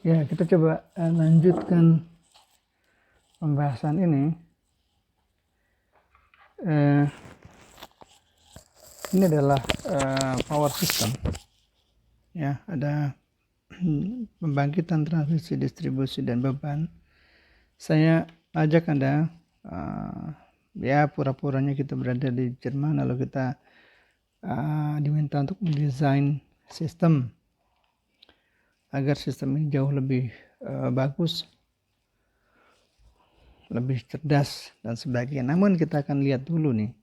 Ya, kita coba lanjutkan pembahasan ini. Ini adalah power system. Ya, ada pembangkitan, transmisi, distribusi, dan beban. Saya ajak Anda, ya pura-puranya kita berada di Jerman, lalu kita diminta untuk mendesain sistem agar sistem ini jauh lebih bagus, lebih cerdas dan sebagainya. Namun kita akan lihat dulu nih.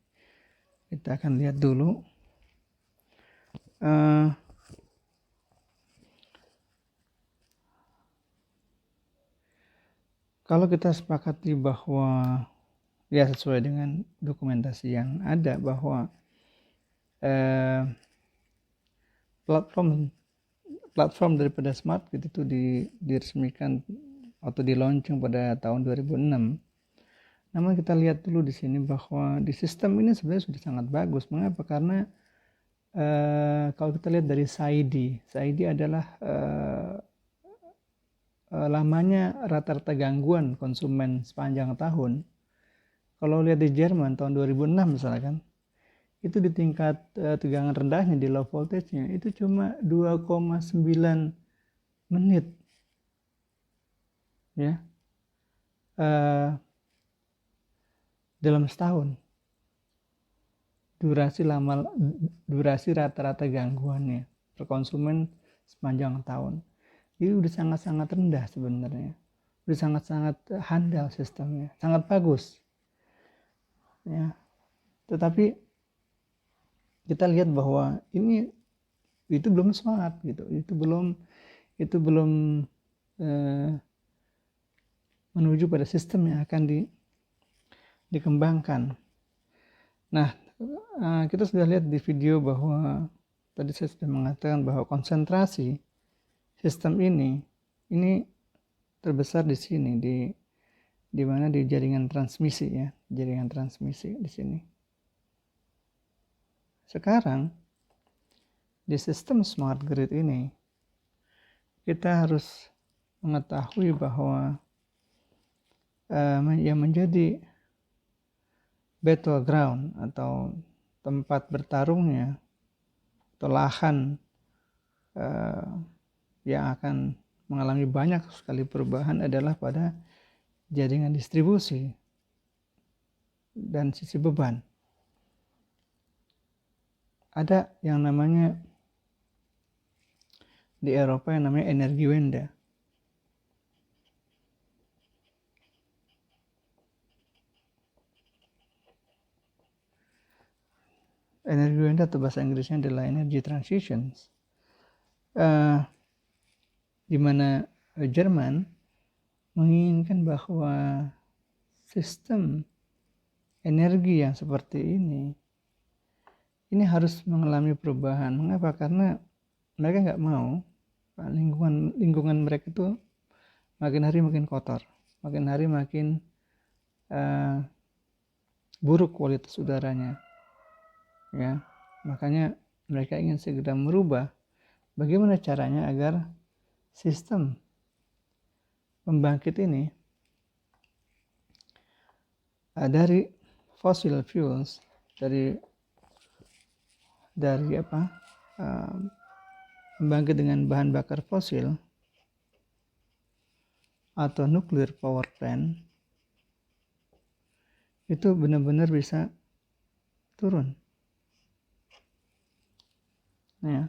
Kalau kita sepakati bahwa ya sesuai dengan dokumentasi yang ada bahwa platform daripada smart grid itu diresmikan atau di-launching pada tahun 2006. Namun kita lihat dulu di sini bahwa di sistem ini sebenarnya sudah sangat bagus. Mengapa? Karena kalau kita lihat dari SAIDI adalah lamanya rata-rata gangguan konsumen sepanjang tahun. Kalau lihat di Jerman tahun 2006 misalkan, itu di tingkat tegangan rendahnya di low voltage-nya itu cuma 2,9 menit. Ya. Dalam setahun. Durasi rata-rata gangguannya per konsumen sepanjang tahun. Itu udah sangat-sangat rendah sebenarnya. Udah sangat-sangat handal sistemnya, sangat bagus. Ya. Tetapi kita lihat bahwa itu belum smart gitu. Itu belum menuju pada sistem yang akan dikembangkan. Nah, kita sudah lihat di video bahwa tadi saya sudah mengatakan bahwa konsentrasi sistem ini terbesar di sini, di mana di jaringan transmisi ya, jaringan transmisi di sini. Sekarang di sistem smart grid ini kita harus mengetahui bahwa yang menjadi battleground atau tempat bertarungnya atau lahan yang akan mengalami banyak sekali perubahan adalah pada jaringan distribusi dan sisi beban. Ada yang namanya di Eropa yang namanya Energiewende. Energiewende atau bahasa Inggrisnya adalah energy transitions, di mana Jerman menginginkan bahwa sistem energi yang seperti ini harus mengalami perubahan. Mengapa? Karena mereka nggak mau lingkungan mereka itu makin hari makin kotor, makin hari makin buruk kualitas udaranya. Ya, makanya mereka ingin segera merubah bagaimana caranya agar sistem pembangkit ini dari fossil fuels, dari pembangkit dengan bahan bakar fosil atau nuclear power plant itu benar-benar bisa turun. Ya.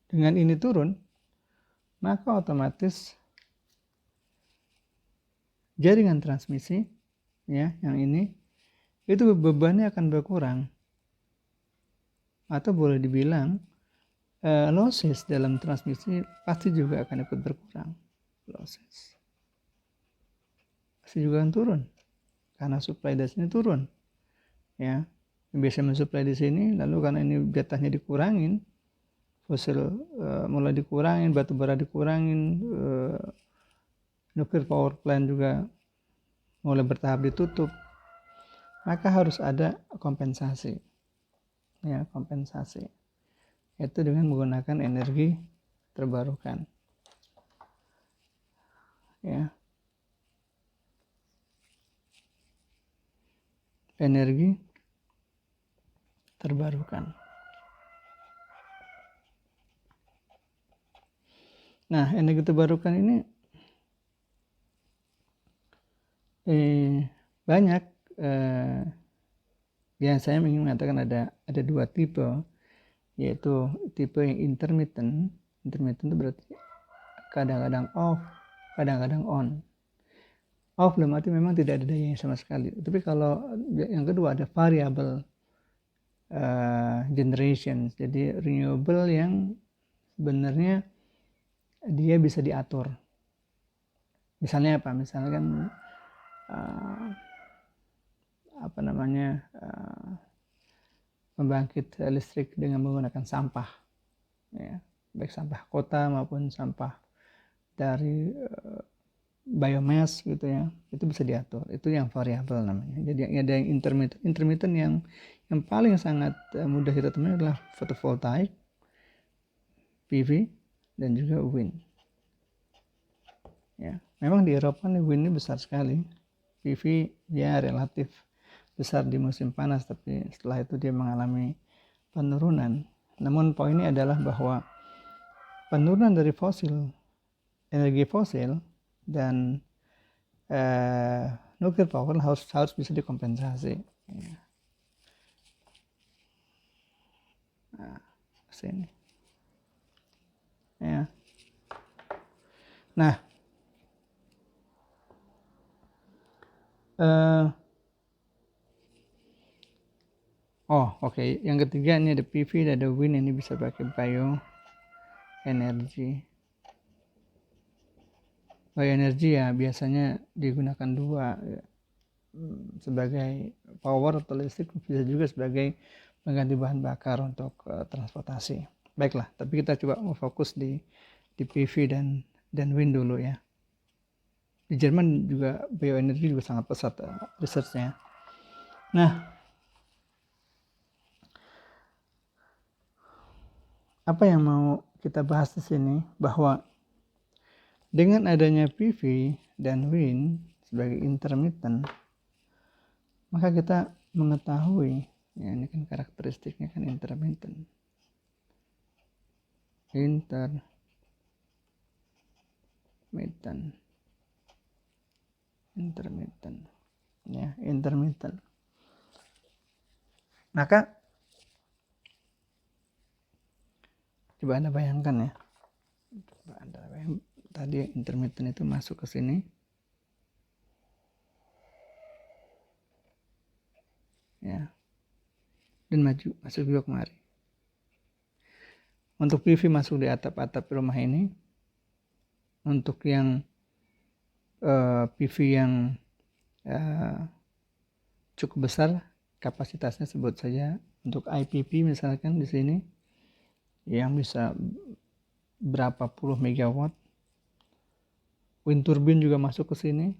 Dengan ini turun, maka otomatis jaringan transmisi ya yang ini itu bebannya akan berkurang, atau boleh dibilang losses dalam transmisi pasti juga akan ikut berkurang. Losses pasti juga akan turun karena supply dari sini turun. Ya, biasa mensuplai di sini, lalu karena ini jatahnya dikurangin, fosil mulai dikurangin, batu bara dikurangin, nuclear power plant juga mulai bertahap ditutup, maka harus ada kompensasi. Ya, kompensasi. yaitu dengan menggunakan energi terbarukan. Ya. Energi terbarukan. Nah, energi terbarukan ini banyak. Yang saya ingin mengatakan ada dua tipe, yaitu tipe yang intermittent. Intermittent itu berarti kadang-kadang off, kadang-kadang on. Off dalam arti memang tidak ada dayanya sama sekali. Tapi kalau yang kedua ada variable generation, jadi renewable yang sebenarnya dia bisa diatur. Misalnya apa? Misalkan membangkit listrik dengan menggunakan sampah, ya, baik sampah kota maupun sampah dari biomass gitu ya, itu bisa diatur. Itu yang variabel namanya. Jadi ada yang intermittent yang paling sangat mudah kita temui adalah fotovoltaik, PV, dan juga wind. Ya, memang di Eropa nih wind ini besar sekali. PV ya relatif besar di musim panas, tapi setelah itu dia mengalami penurunan. Namun poinnya adalah bahwa penurunan dari energi fosil dan nuclear power harus bisa dikompensasi. Ya. Nah, sini. Ya. Nah, oke. Yang ketiga ini ada PV, ada wind, ini bisa pakai bioenergi. Bioenergi ya biasanya digunakan dua, ya, sebagai power atau listrik, bisa juga sebagai pengganti bahan bakar untuk transportasi. Baiklah, tapi kita coba fokus di PV dan wind dulu ya. Di Jerman juga bioenergi juga sangat pesat researchnya. Nah, apa yang mau kita bahas di sini, bahwa dengan adanya PV dan wind sebagai intermittent, maka kita mengetahui, ya ini kan karakteristiknya kan intermittent. Ya, intermittent. Maka coba Anda bayangkan ya. Tadi intermittent itu masuk ke sini. Ya. Dan masuk juga kemari. Untuk PV masuk di atap-atap rumah ini. Untuk yang PV yang cukup besar kapasitasnya, sebut saja untuk IPP misalkan di sini yang bisa berapa puluh megawatt. Wind turbine juga masuk ke sini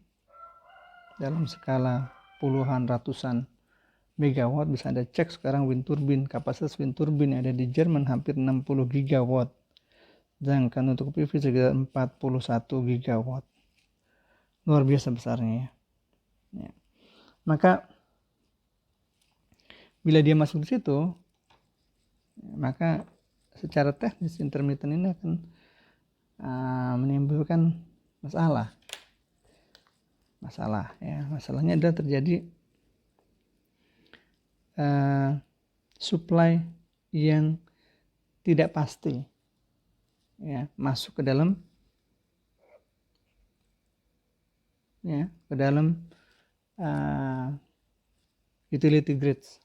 dalam skala puluhan ratusan megawatt. Bisa Anda cek sekarang wind turbine, kapasitas wind turbine yang ada di Jerman hampir 60 gigawatt. Sedangkan untuk PV sekitar 41 gigawatt. Luar biasa besarnya ya. Maka bila dia masuk di situ, maka secara teknis intermittent ini akan menimbulkan masalah ya. Masalahnya adalah terjadi supply yang tidak pasti ya, masuk ke dalam utility grids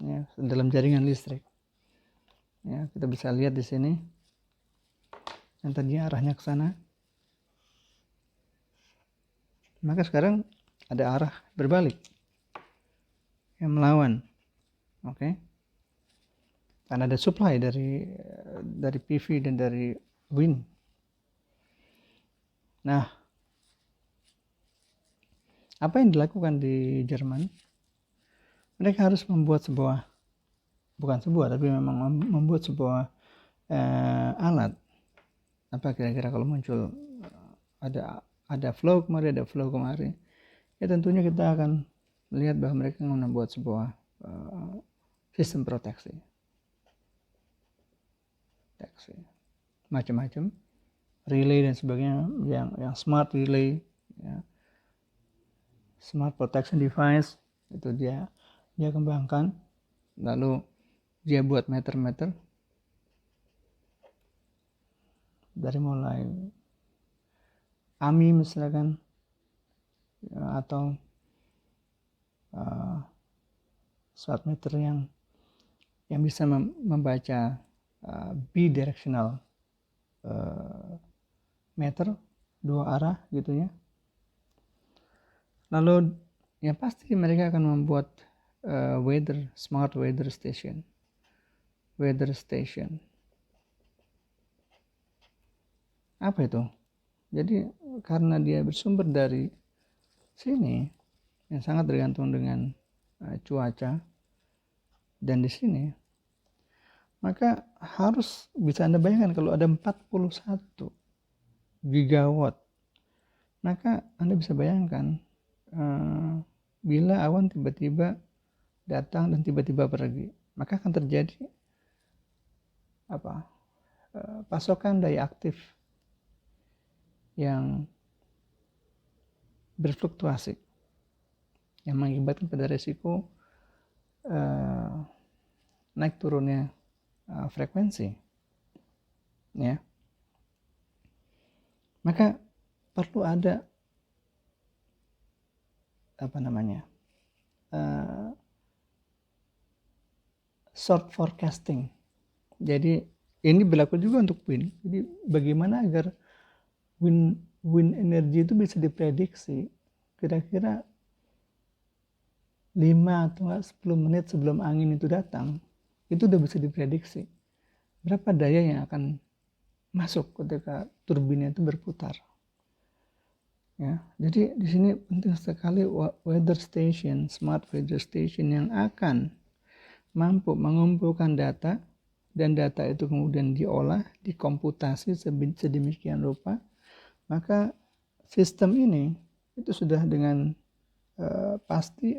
ya, dalam jaringan listrik ya. Kita bisa lihat di sini yang tadinya arahnya ke sana, maka sekarang ada arah berbalik yang melawan. Oke. Karena ada supply dari PV dan dari wind. Nah, apa yang dilakukan di Jerman? Mereka harus membuat membuat sebuah alat. Apa kira-kira kalau muncul ada flow kemari, ya tentunya kita akan melihat bahwa mereka membuat sebuah sistem proteksi macam-macam, relay dan sebagainya, yang smart relay, ya, smart protection device itu dia kembangkan, lalu dia buat meter-meter dari mulai AMI misalkan, ya, atau smart meter yang bisa membaca bidirectional meter, dua arah gitu ya. Lalu ya pasti mereka akan membuat smart weather station. Apa itu? Jadi karena dia bersumber dari sini, yang sangat tergantung dengan cuaca, dan di sini, maka harus bisa Anda bayangkan kalau ada 41 gigawatt, maka Anda bisa bayangkan bila awan tiba-tiba datang dan tiba-tiba pergi, maka akan terjadi pasokan daya aktif yang berfluktuasi, yang mengakibatkan pada resiko naik turunnya frekuensi, ya. Maka perlu ada short forecasting. Jadi ini berlaku juga untuk wind. Jadi bagaimana agar wind energy itu bisa diprediksi kira-kira 5 atau 10 menit sebelum angin itu datang, itu udah bisa diprediksi berapa daya yang akan masuk ketika turbinnya itu berputar. Ya, jadi di sini penting sekali weather station, smart weather station yang akan mampu mengumpulkan data, dan data itu kemudian diolah, dikomputasi sedemikian rupa, maka sistem ini itu sudah dengan pasti,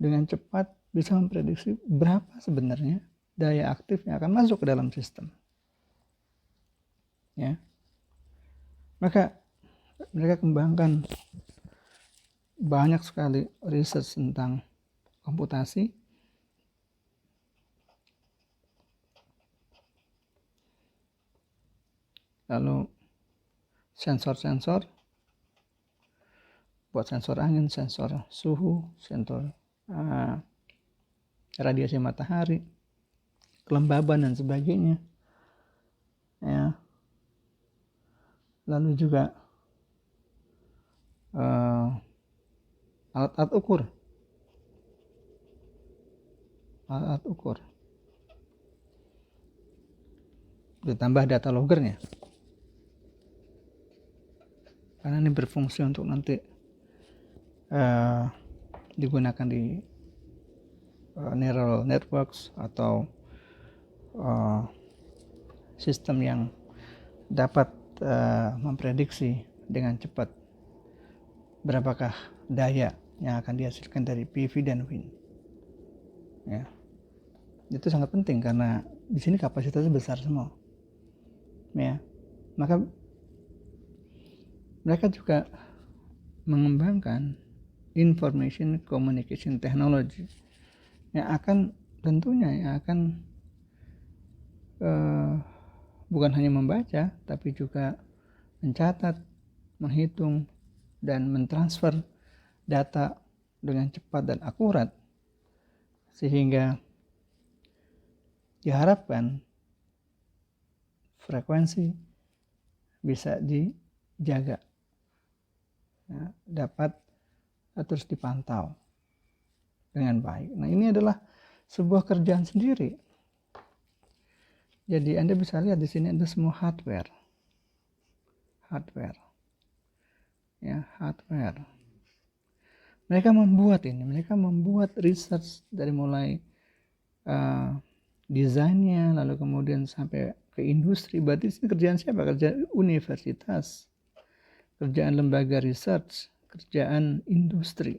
dengan cepat bisa memprediksi berapa sebenarnya daya aktif yang akan masuk ke dalam sistem. Ya. Maka mereka kembangkan banyak sekali riset tentang komputasi, lalu sensor-sensor, buat sensor angin, sensor suhu, sensor radiasi matahari, kelembaban dan sebagainya, ya. Lalu juga alat-alat ukur, ditambah data loggernya, karena ini berfungsi untuk nanti digunakan di neural networks atau sistem yang dapat memprediksi dengan cepat berapakah daya yang akan dihasilkan dari PV dan wind. Ya, itu sangat penting karena di sini kapasitasnya besar semua. Ya, maka mereka juga mengembangkan information communication technology yang akan tentunya bukan hanya membaca, tapi juga mencatat, menghitung, dan mentransfer data dengan cepat dan akurat, sehingga diharapkan frekuensi bisa dijaga, ya, dapat terus dipantau dengan baik. Nah, ini adalah sebuah kerjaan sendiri. Jadi Anda bisa lihat di sini ada semua hardware. Ya, hardware. Mereka membuat research dari mulai desainnya, lalu kemudian sampai ke industri. Berarti ini kerjaan siapa? Kerjaan universitas, kerjaan lembaga research, kerjaan industri.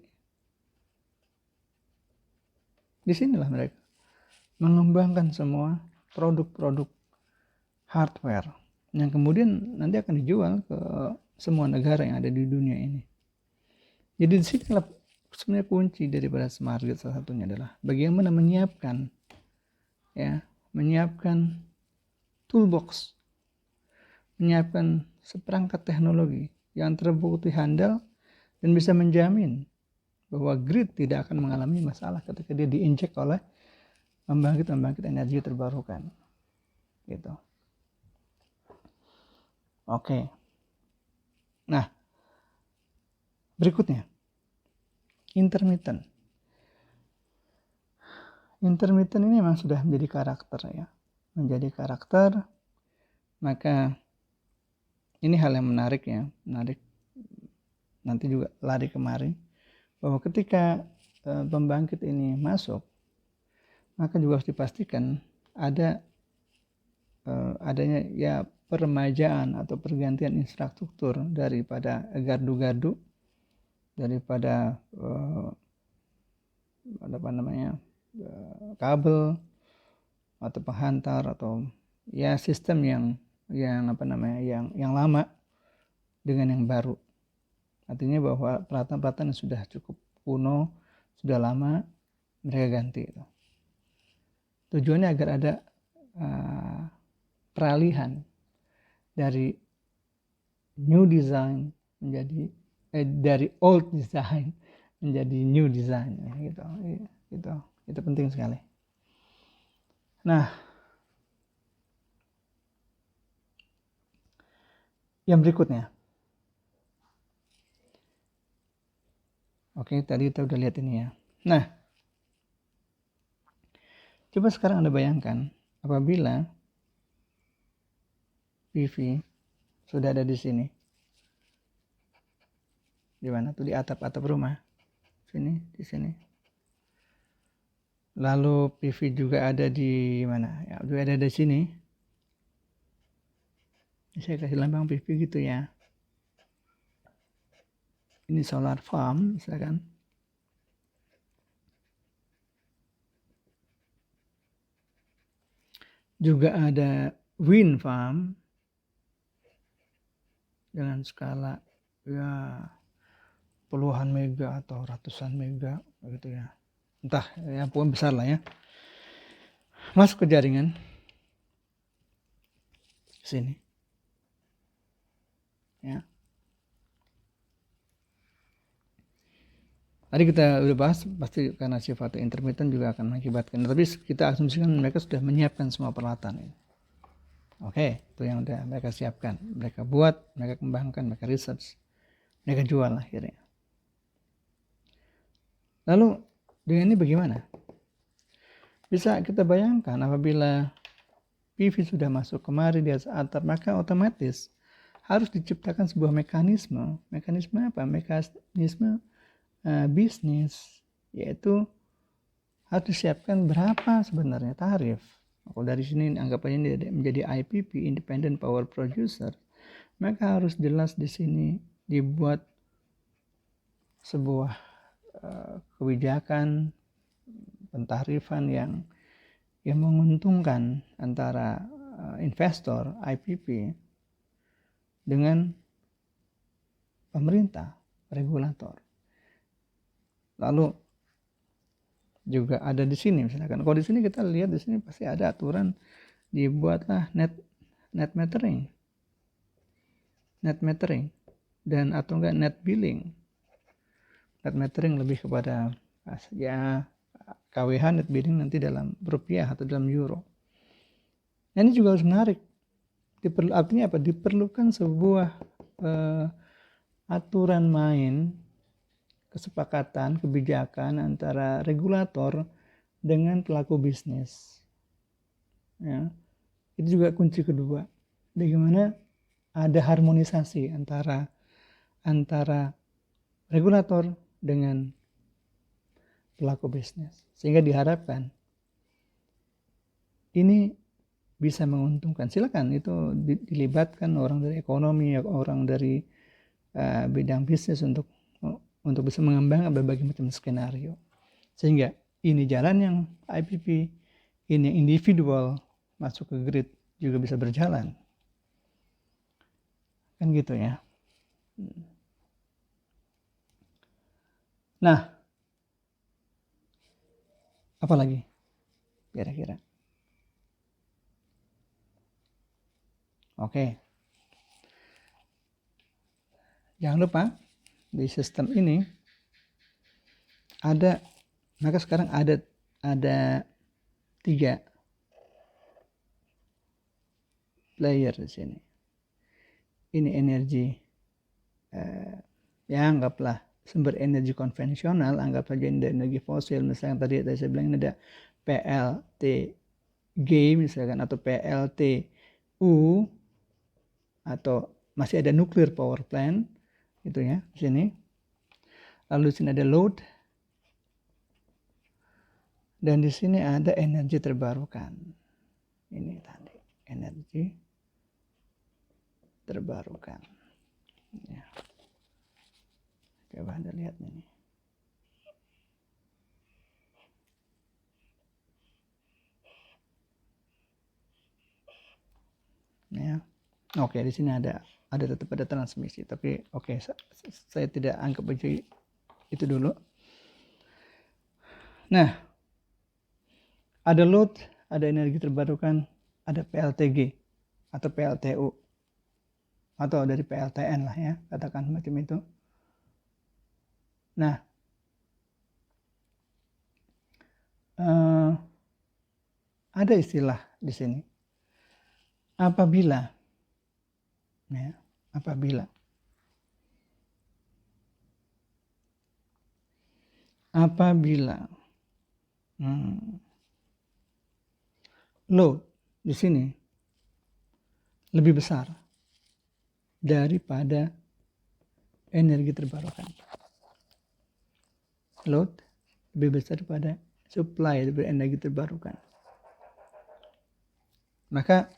Disinilah mereka mengembangkan semua produk-produk hardware yang kemudian nanti akan dijual ke semua negara yang ada di dunia ini. Jadi disinilah sebenarnya kunci daripada smart grid. Salah satunya adalah bagaimana menyiapkan toolbox, menyiapkan seperangkat teknologi yang terbukti handal dan bisa menjamin bahwa grid tidak akan mengalami masalah ketika dia diinjek oleh pembangkit energi terbarukan. Gitu. Oke. Nah, berikutnya intermittent. Intermittent ini memang sudah menjadi karakter ya. Menjadi karakter, maka ini hal yang menarik ya. Menarik. Nanti juga lari kemarin. Bahwa ketika pembangkit ini masuk, maka juga harus dipastikan adanya ya peremajaan atau pergantian infrastruktur daripada gardu-gardu, daripada kabel atau penghantar atau ya sistem yang lama dengan yang baru. Artinya bahwa peralatan-peralatan yang sudah cukup kuno, sudah lama, mereka ganti. Tujuannya agar ada peralihan dari new design menjadi dari old design menjadi new design gitu. Itu penting sekali. Nah, yang berikutnya. Oke, tadi kita udah lihat ini ya. Nah, coba sekarang Anda bayangkan apabila PV sudah ada di sini. Di mana tuh? Di atap rumah. Di sini. Lalu PV juga ada di mana? Ya, juga ada di sini. Saya kasih lambang PV gitu ya. Ini solar farm misalkan. Juga ada wind farm dengan skala ya puluhan mega atau ratusan mega begitu ya. Entah ya, pokoknya besar lah ya. Masuk ke jaringan sini. Ya. Tadi kita udah bahas, pasti karena sifatnya intermittent juga akan mengakibatkan. Tapi kita asumsikan mereka sudah menyiapkan semua peralatan ini. Oke, itu yang udah mereka siapkan. Mereka buat, mereka kembangkan, mereka research. Mereka jual akhirnya. Lalu dengan ini bagaimana? Bisa kita bayangkan apabila PV sudah masuk kemari di atas atap, maka otomatis harus diciptakan sebuah mekanisme. Mekanisme apa? Mekanisme bisnis, yaitu harus disiapkan berapa sebenarnya tarif. Kalau dari sini anggap aja ini menjadi IPP, Independent Power Producer, maka harus jelas di sini dibuat sebuah kebijakan pentarifan yang menguntungkan antara investor IPP dengan pemerintah, regulator. Lalu juga ada di sini misalkan. Kalau di sini kita lihat di sini pasti ada aturan, dibuatlah net metering dan atau enggak net billing. Net metering lebih kepada ya KWH, net billing nanti dalam rupiah atau dalam euro. Nah, ini juga harus menarik. Artinya apa? Diperlukan sebuah aturan main, kesepakatan, kebijakan antara regulator dengan pelaku bisnis. Ya, itu juga kunci kedua. Bagaimana ada harmonisasi antara regulator dengan pelaku bisnis, sehingga diharapkan ini bisa menguntungkan, silakan itu dilibatkan orang dari ekonomi, orang dari bidang bisnis untuk bisa mengembangkan berbagai macam skenario. Sehingga ini jalan yang IPP, ini yang individual masuk ke grid juga bisa berjalan. Kan gitu ya. Nah, apa lagi kira-kira? Oke. Jangan lupa di sistem ini maka sekarang ada 3 player di sini. Ini energi, ya anggaplah sumber energi konvensional, anggap saja energi fosil, misalnya tadi saya bilang ini ada PLTG misalkan, atau PLTU, atau masih ada nuclear power plant gitu ya di sini. Lalu di sini ada load, dan di sini ada energi terbarukan. Ini tadi energi terbarukan. Ya. Coba Anda lihat ini. Ya. Oke, di sini tetap ada transmisi, tapi oke, saya tidak anggap itu dulu. Nah, ada load, ada energi terbarukan, ada PLTG atau PLTU, atau dari PLTN lah ya, katakan macam itu. Nah, ada istilah di sini, apabila load di sini lebih besar daripada energi terbarukan. Load lebih besar daripada supply dari energi terbarukan. Maka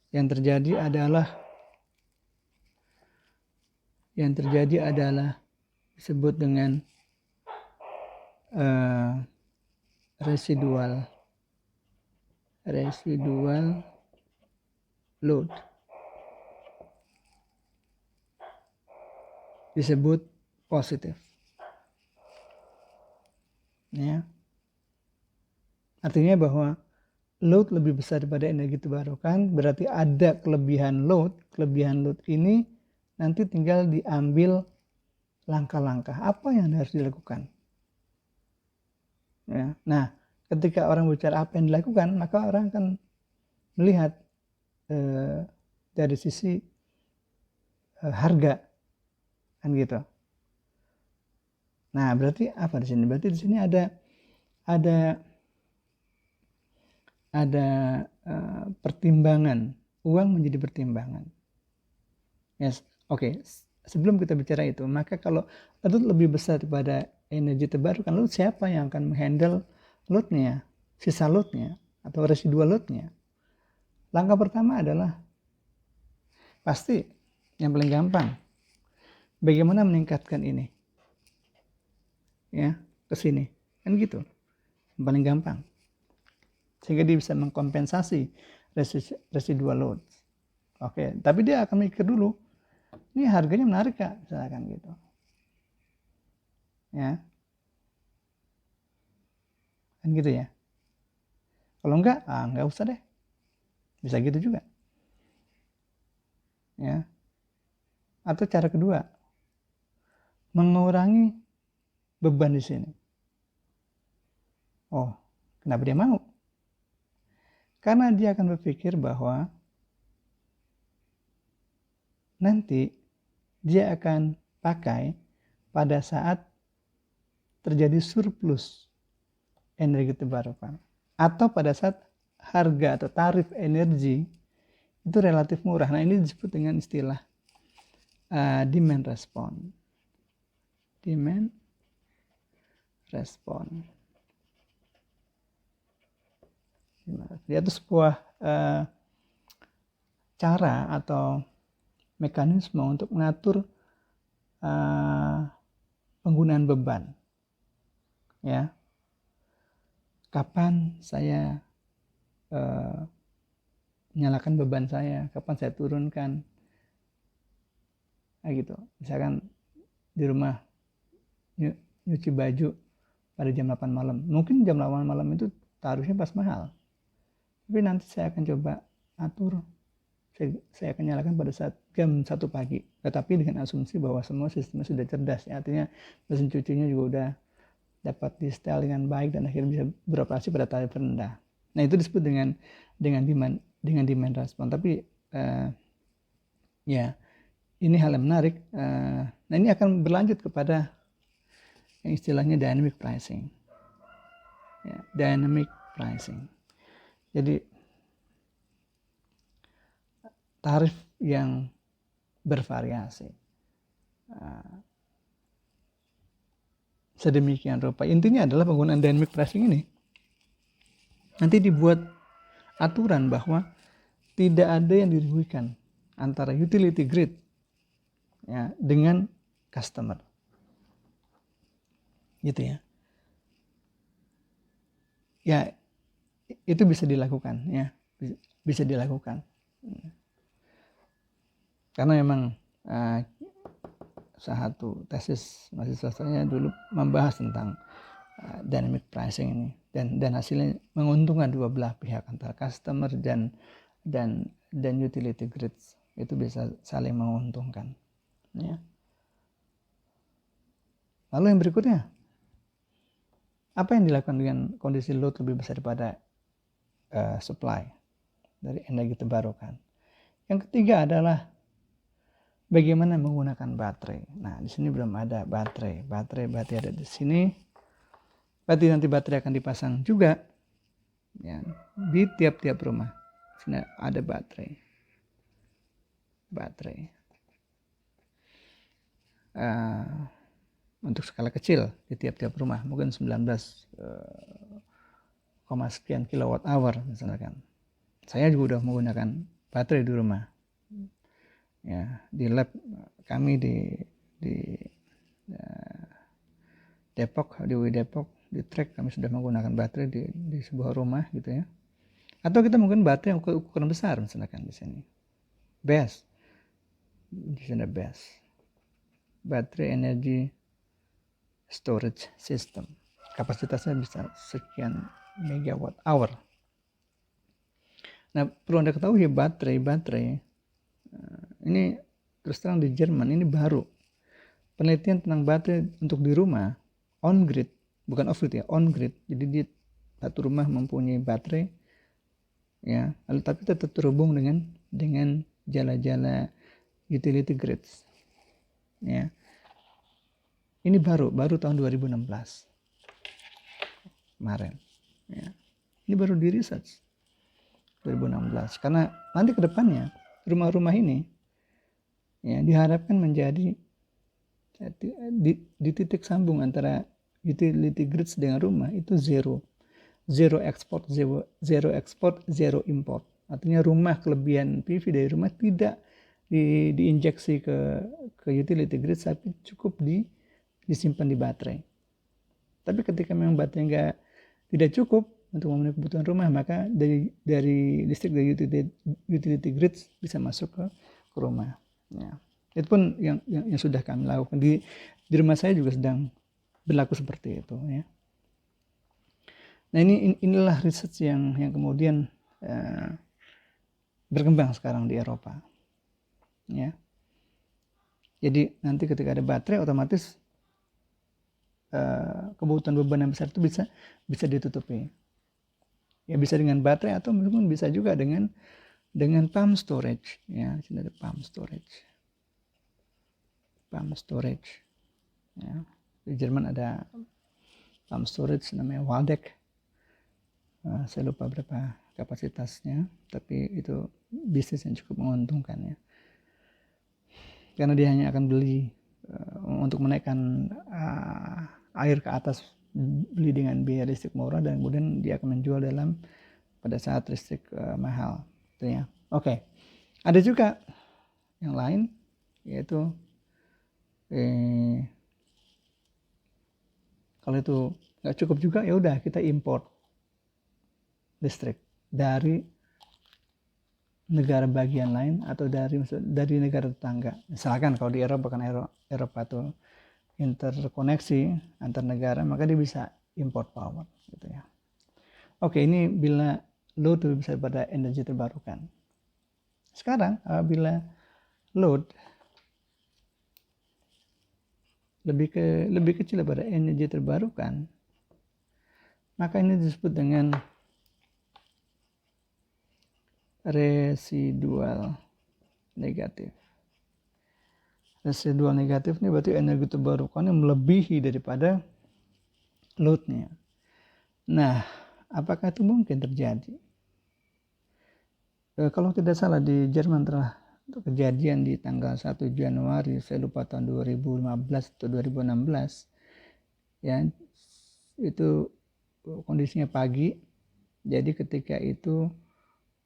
yang terjadi adalah disebut dengan residual load, disebut positif ya. Artinya bahwa load lebih besar daripada energi terbarukan, berarti ada kelebihan load. Kelebihan load ini nanti tinggal diambil langkah-langkah apa yang harus dilakukan ya. Nah, ketika orang bicara apa yang dilakukan, maka orang akan melihat dari sisi harga, kan gitu. Nah, berarti apa di sini? Berarti di sini ada pertimbangan, uang menjadi pertimbangan. Yes, oke. Sebelum kita bicara itu, maka kalau load lebih besar daripada energi terbarukan, lalu siapa yang akan menghandle loadnya, sisa loadnya, atau residual loadnya? Langkah pertama adalah pasti yang paling gampang, bagaimana meningkatkan ini ya ke sini, kan gitu, yang paling gampang, sehingga dia bisa mengkompensasi residual load. Oke, tapi dia akan mikir dulu, ini harganya menarik Kak, misalkan gitu ya, kan gitu ya. Kalau enggak usah deh, bisa gitu juga ya. Atau cara kedua, mengurangi beban di sini. Oh, kenapa dia mau? Karena dia akan berpikir bahwa nanti dia akan pakai pada saat terjadi surplus energi terbarukan, atau pada saat harga atau tarif energi itu relatif murah. Nah, ini disebut dengan istilah demand response. Itu sebuah cara atau mekanisme untuk mengatur penggunaan beban. Ya, kapan saya menyalakan beban saya, kapan saya turunkan, gitu. Misalkan di rumah nyuci baju pada jam 8 malam, mungkin jam 8 malam itu taruhnya pas mahal, tapi nanti saya akan coba atur, saya akan nyalakan pada saat jam 1 pagi, tetapi dengan asumsi bahwa semua sistemnya sudah cerdas, ya. Artinya mesin cucinya juga udah dapat di setel dengan baik dan akhirnya bisa beroperasi pada tarif rendah. Nah, itu disebut dengan demand respon. Tapi ya, ini hal yang menarik. Nah, ini akan berlanjut kepada yang istilahnya dynamic pricing. Ya, dynamic pricing. Jadi tarif yang bervariasi. Sedemikian rupa. Intinya adalah penggunaan dynamic pricing ini nanti dibuat aturan bahwa tidak ada yang dirugikan antara utility grid, ya, dengan customer, gitu ya. Ya, itu bisa dilakukan, ya, bisa dilakukan. Karena memang satu tesis mahasiswa saya dulu membahas tentang dynamic pricing ini, dan hasilnya menguntungkan dua belah pihak, antara customer dan utility grids. Itu bisa saling menguntungkan, ya. Lalu yang berikutnya, apa yang dilakukan dengan kondisi load lebih besar daripada supply dari energi terbarukan? Yang ketiga adalah bagaimana menggunakan baterai. Nah, di sini belum ada baterai. Baterai ada di sini. Berarti nanti baterai akan dipasang juga, ya, di tiap-tiap rumah. Di sini ada baterai. Untuk skala kecil di tiap-tiap rumah, mungkin 19 sekian kilowatt hour misalkan. Saya juga udah menggunakan baterai di rumah. Ya, di lab kami di Depok, di UI Depok, di track kami sudah menggunakan baterai di sebuah rumah, gitu ya. Atau kita mungkin baterai yang ukuran besar misalkan di sini. Di sini baterai energy storage system. Kapasitasnya bisa sekian megawatt hour. Nah, perlu Anda ketahui, baterai ini terus terang di Jerman ini baru. Penelitian tentang baterai untuk di rumah on grid, bukan off grid ya, on grid. Jadi di satu rumah mempunyai baterai, ya, lalu tapi tetap terhubung dengan jala-jala utility grids, ya. Ini baru tahun 2016 kemarin, ya. Ini baru di research 2016, karena nanti ke depannya rumah-rumah ini, ya, diharapkan menjadi di titik sambung antara utility grids dengan rumah itu zero export, zero import. Artinya rumah, kelebihan PV dari rumah tidak diinjeksi ke utility grid, tapi cukup disimpan di baterai. Tapi ketika memang baterai tidak cukup untuk memenuhi kebutuhan rumah, maka dari listrik dari utility grids bisa masuk ke rumah, ya. Itu pun yang sudah kami lakukan di rumah saya juga sedang berlaku seperti itu, ya. Nah, inilah research yang kemudian berkembang sekarang di Eropa, ya. Jadi nanti ketika ada baterai, otomatis kebutuhan beban yang besar itu bisa ditutupi. Ya, bisa dengan baterai atau mungkin bisa juga dengan pump storage, ya. Sini ada pump storage, ya. Di Jerman ada pump storage namanya Waldeck. Saya lupa berapa kapasitasnya, tapi itu bisnis yang cukup menguntungkan, ya. Karena dia hanya akan beli untuk menaikkan air ke atas, beli dengan biaya listrik murah, dan kemudian dia akan menjual dalam pada saat listrik mahal. Gitu ya. Oke. Ada juga yang lain, yaitu kalau itu nggak cukup juga, ya udah kita import listrik dari negara bagian lain atau dari negara tetangga. Misalkan kalau di Eropa, kan Eropa itu interkoneksi antar negara, maka dia bisa import power gitu ya. Oke, ini bila load lebih besar pada energi terbarukan. Sekarang bila load lebih kecil daripada energi terbarukan, maka ini disebut dengan residual negatif. Residual negatif ini berarti energi terbarukannya melebihi daripada loadnya. Nah, apakah itu mungkin terjadi? Kalau tidak salah di Jerman telah kejadian di tanggal 1 Januari, saya lupa tahun 2015 atau 2016, ya, itu kondisinya pagi. Jadi ketika itu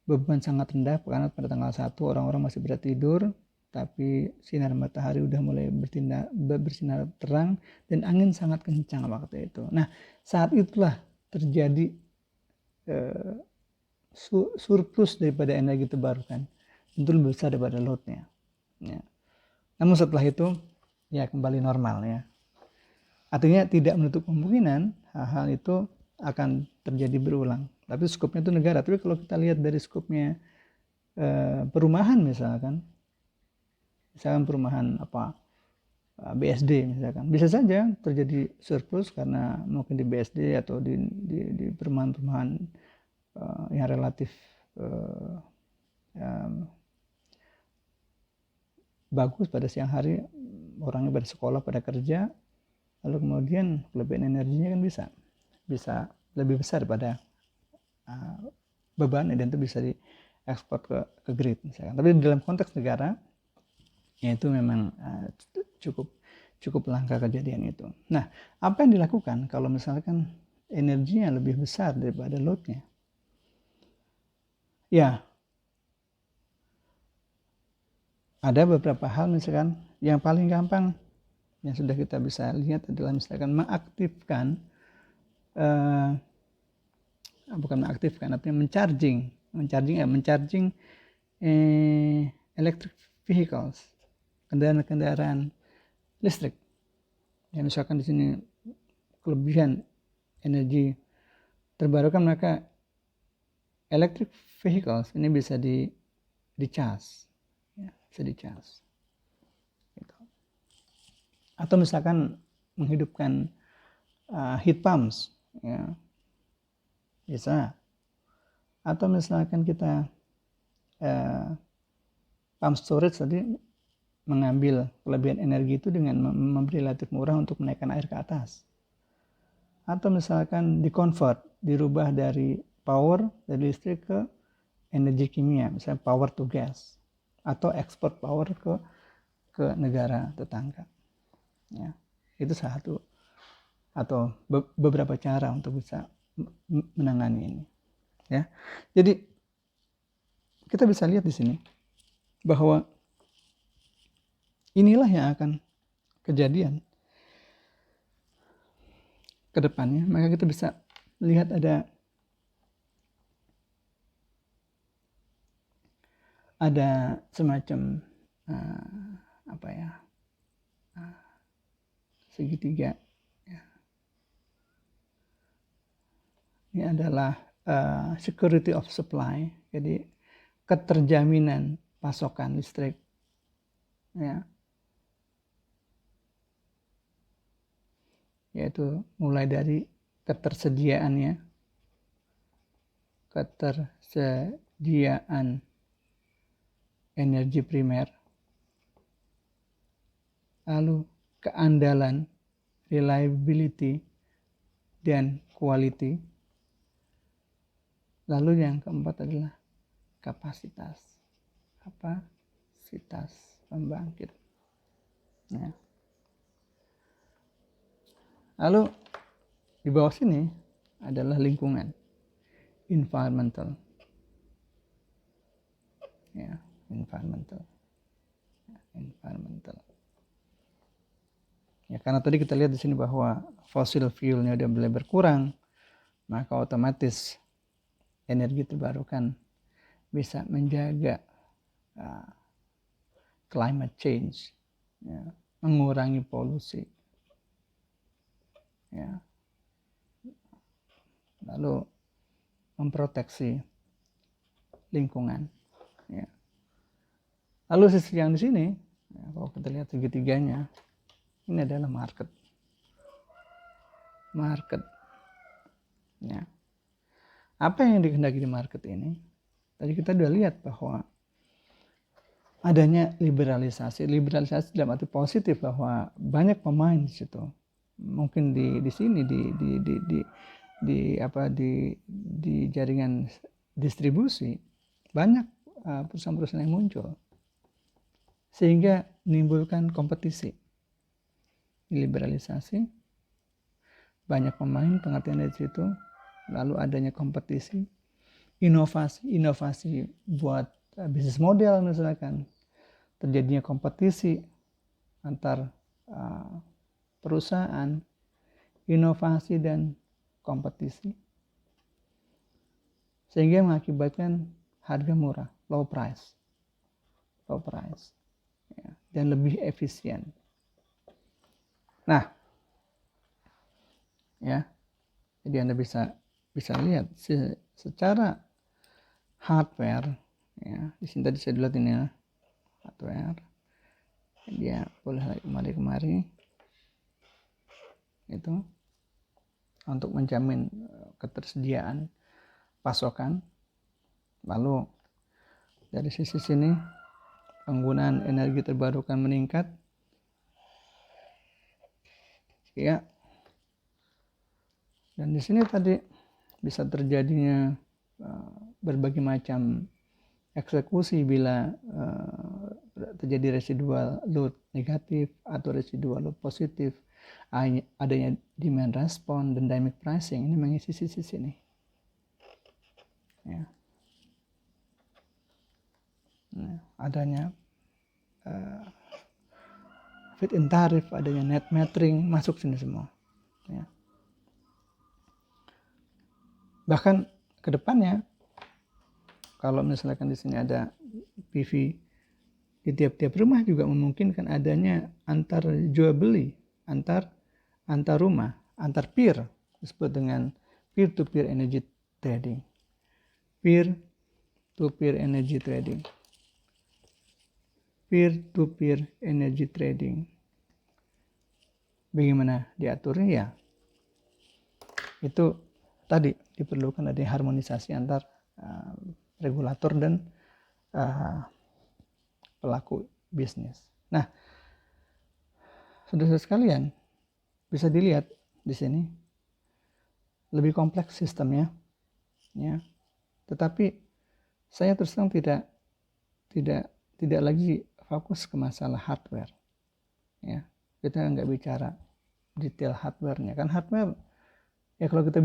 beban sangat rendah karena pada tanggal 1 orang-orang masih bisa tidur, tapi sinar matahari udah mulai bersinar terang dan angin sangat kencang waktu itu. Nah, saat itulah terjadi surplus daripada energi terbarukan, tentu lebih besar daripada loadnya. Ya. Namun setelah itu ya kembali normal ya. Artinya tidak menutup kemungkinan hal-hal itu akan terjadi berulang. Tapi skopnya itu negara. Tapi kalau kita lihat dari skopnya perumahan misalkan perumahan BSD misalkan, bisa saja terjadi surplus karena mungkin di BSD atau di perumahan-perumahan yang relatif bagus pada siang hari, orangnya pada sekolah, pada kerja, lalu kemudian kelebihan energinya kan bisa lebih besar daripada beban, dan itu bisa diekspor ke grid misalkan. Tapi dalam konteks negara, ya itu memang cukup langka kejadian itu. Nah, apa yang dilakukan kalau misalkan energinya lebih besar daripada loadnya? Ya, ada beberapa hal misalkan yang paling gampang yang sudah kita bisa lihat adalah misalkan mencharging electric vehicles, kendaraan listrik. Ya, misalkan di sini kelebihan energi terbarukan, maka electric vehicles ini bisa di-charge. Ya, bisa di-charge. Gitu. Atau misalkan menghidupkan heat pumps, ya, bisa. Atau misalkan kita pump storage tadi mengambil kelebihan energi itu dengan memberi relatif murah untuk menaikkan air ke atas. Atau misalkan dirubah dari power, dari listrik ke energi kimia, misalnya power to gas, atau ekspor power ke negara tetangga. Ya, itu satu atau beberapa cara untuk bisa menangani ini. Ya, jadi kita bisa lihat di sini bahwa inilah yang akan kejadian ke depannya. Maka kita bisa lihat ada semacam segitiga. Ya. Ini adalah security of supply, jadi keterjaminan pasokan listrik. Ya. Yaitu mulai dari ketersediaan energi primer, lalu keandalan, reliability, dan quality. Lalu yang keempat adalah kapasitas pembangkit. Nah, lalu di bawah sini adalah lingkungan. environmental. Ya, environmental. Ya, karena tadi kita lihat di sini bahwa fossil fuelnya udah mulai berkurang, maka otomatis energi terbarukan bisa menjaga climate change, ya, mengurangi polusi, ya, lalu memproteksi lingkungan. Ya. Lalu sisi yang di sini, ya, kalau kita lihat segitiganya, ini adalah market. Ya. Apa yang dikehendaki di market ini? Tadi kita sudah lihat bahwa adanya liberalisasi dalam arti positif, bahwa banyak pemain di situ. Mungkin di sini di jaringan distribusi banyak perusahaan-perusahaan yang muncul, sehingga menimbulkan kompetisi. Liberalisasi, banyak pemain, pengertian dari situ, lalu adanya kompetisi, inovasi buat bisnis model, misalkan terjadinya kompetisi antar perusahaan, inovasi dan kompetisi, sehingga mengakibatkan harga murah, low price, ya, dan lebih efisien. Nah, ya, jadi Anda bisa lihat secara hardware, ya, di sini tadi saya lihat ini ya, hardware, dia boleh kemari itu untuk menjamin ketersediaan pasokan. Lalu dari sisi sini penggunaan energi terbarukan meningkat, ya, dan di sini tadi bisa terjadinya berbagai macam eksekusi bila terjadi residual load negatif atau residual load positif, adanya demand response dan dynamic pricing. Ini mengisi sisi sini, ya. Nah, adanya feed-in tarif, adanya net metering, masuk sini semua, ya. Bahkan ke depannya, kalau misalkan di sini ada PV di tiap-tiap rumah, juga memungkinkan adanya antar jual beli, antar rumah, antar peer, disebut dengan peer to peer energy trading. Peer to peer energy trading. Peer to peer energy trading. Bagaimana diaturnya? Ya, itu tadi diperlukan adanya harmonisasi antar regulator dan pelaku bisnis. Nah, saudara sekalian, bisa dilihat di sini lebih kompleks sistemnya, ya. Tetapi saya terus terang tidak lagi fokus ke masalah hardware, ya. Kita nggak bicara detail hardware-nya, kan hardware ya kalau kita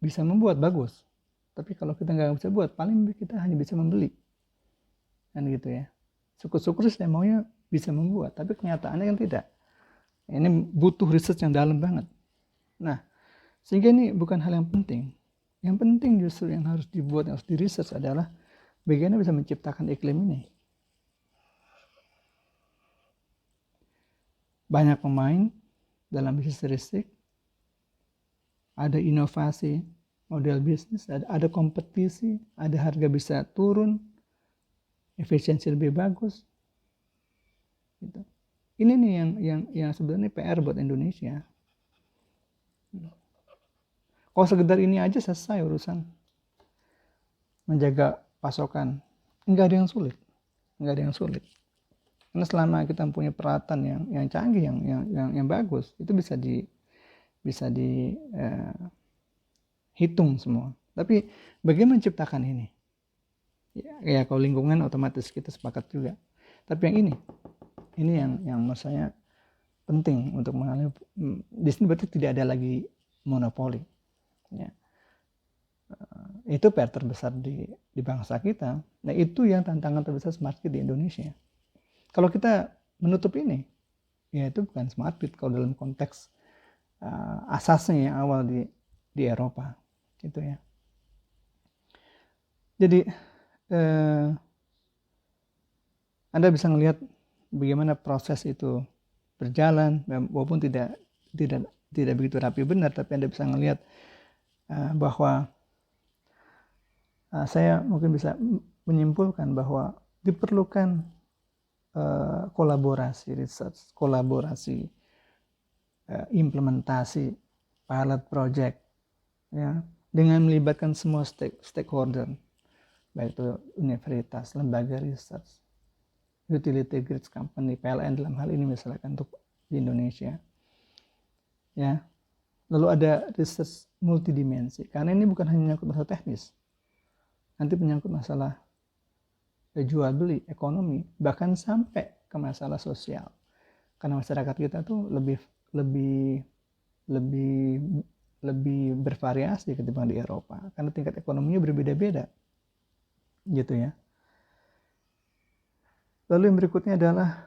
bisa membuat bagus, tapi kalau kita nggak bisa buat, paling kita hanya bisa membeli, kan gitu ya. Syukur-syukur saya maunya bisa membuat, tapi kenyataannya kan tidak. Ini butuh riset yang dalam banget. Nah, sehingga ini bukan hal yang penting. Yang penting justru yang harus dibuat, yang harus diriset adalah bagaimana bisa menciptakan iklim ini. Banyak pemain dalam bisnis listrik, ada inovasi model bisnis, ada kompetisi, ada harga bisa turun, efisiensi lebih bagus. Gitu. Ini nih yang sebenarnya PR buat Indonesia. Kalau sekedar ini aja selesai urusan menjaga pasokan, nggak ada yang sulit. Karena selama kita punya peralatan yang canggih, yang bagus, itu bisa dihitung semua. Tapi bagaimana menciptakan ini? Ya kalau lingkungan otomatis kita sepakat juga. Tapi yang ini yang menurut saya penting untuk mengalami. Di sini berarti tidak ada lagi monopoli, ya. Itu PR terbesar di bangsa kita. Nah, itu yang tantangan terbesar smart grid di Indonesia. Kalau kita menutup ini, ya itu bukan smart grid kalau dalam konteks asasnya yang awal di Eropa, gitu ya. Jadi Anda bisa melihat bagaimana proses itu berjalan, walaupun tidak begitu rapi benar, tapi Anda bisa melihat bahwa saya mungkin bisa menyimpulkan bahwa diperlukan kolaborasi research, kolaborasi implementasi pilot project, ya, dengan melibatkan semua stakeholder, baik itu universitas, lembaga research, utility grids company, PLN dalam hal ini misalkan untuk di Indonesia, ya. Lalu ada research multidimensi, karena ini bukan hanya menyangkut masalah teknis, nanti menyangkut masalah jual beli, ekonomi, bahkan sampai ke masalah sosial. Karena masyarakat kita tuh lebih bervariasi ketimbang di Eropa, karena tingkat ekonominya berbeda-beda, gitu ya. Lalu yang berikutnya adalah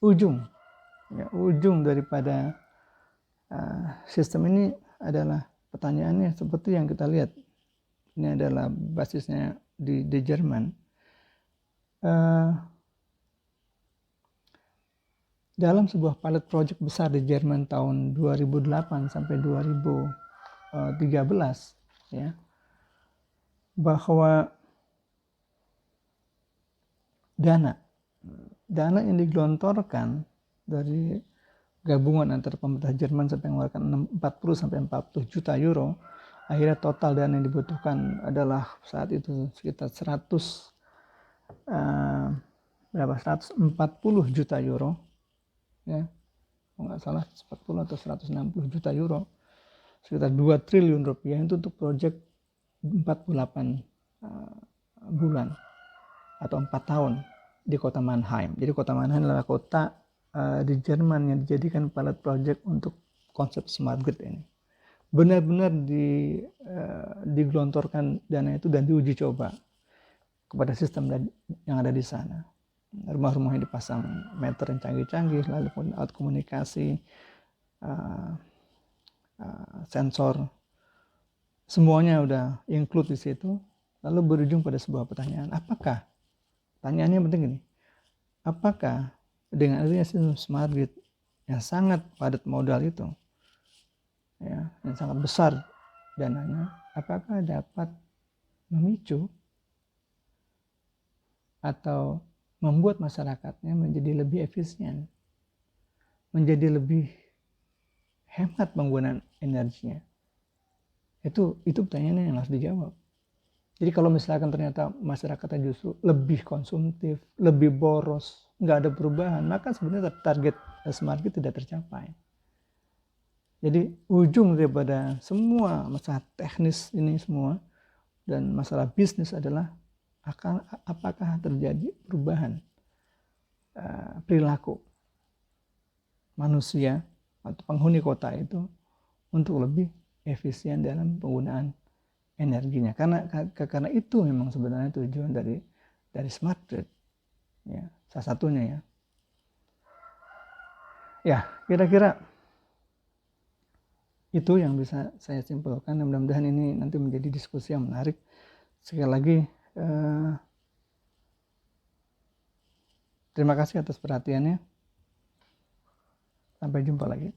ujung daripada sistem ini adalah pertanyaannya seperti yang kita lihat. Ini adalah basisnya di Jerman. Dalam sebuah pilot project besar di Jerman tahun 2008 sampai 2013, ya, bahwa dana yang digelontorkan dari gabungan antara pemerintah Jerman sampai mengeluarkan 40 sampai 40 juta euro, akhirnya total dana yang dibutuhkan adalah saat itu sekitar 140 juta euro, ya, nggak salah 40 atau 160 juta euro, sekitar 2 triliun rupiah itu untuk proyek 48 bulan atau 4 tahun di kota Mannheim. Jadi kota Mannheim adalah kota di Jerman yang dijadikan pilot project untuk konsep smart grid ini. Benar-benar digelontorkan dana itu dan diuji coba kepada sistem yang ada di sana. Rumah-rumah yang dipasang meter yang canggih-canggih, lalu pun alat komunikasi, sensor, semuanya udah include di situ. Lalu berujung pada sebuah pertanyaan, pertanyaannya penting ini, apakah dengan adanya sistem smart grid yang sangat padat modal itu, ya, yang sangat besar dananya, apakah dapat memicu atau membuat masyarakatnya menjadi lebih efisien, menjadi lebih hemat penggunaan energinya? Itu pertanyaannya yang harus dijawab. Jadi kalau misalkan ternyata masyarakatnya justru lebih konsumtif, lebih boros, nggak ada perubahan, maka sebenarnya target smart grid tidak tercapai. Jadi ujung daripada semua masalah teknis ini semua dan masalah bisnis adalah apakah terjadi perubahan perilaku manusia atau penghuni kota itu untuk lebih efisien dalam penggunaan energinya. Karena itu memang sebenarnya tujuan dari smart grid, ya, salah satunya, ya. Ya, kira-kira itu yang bisa saya simpulkan. Mudah-mudahan ini nanti menjadi diskusi yang menarik. Sekali lagi terima kasih atas perhatiannya. Sampai jumpa lagi.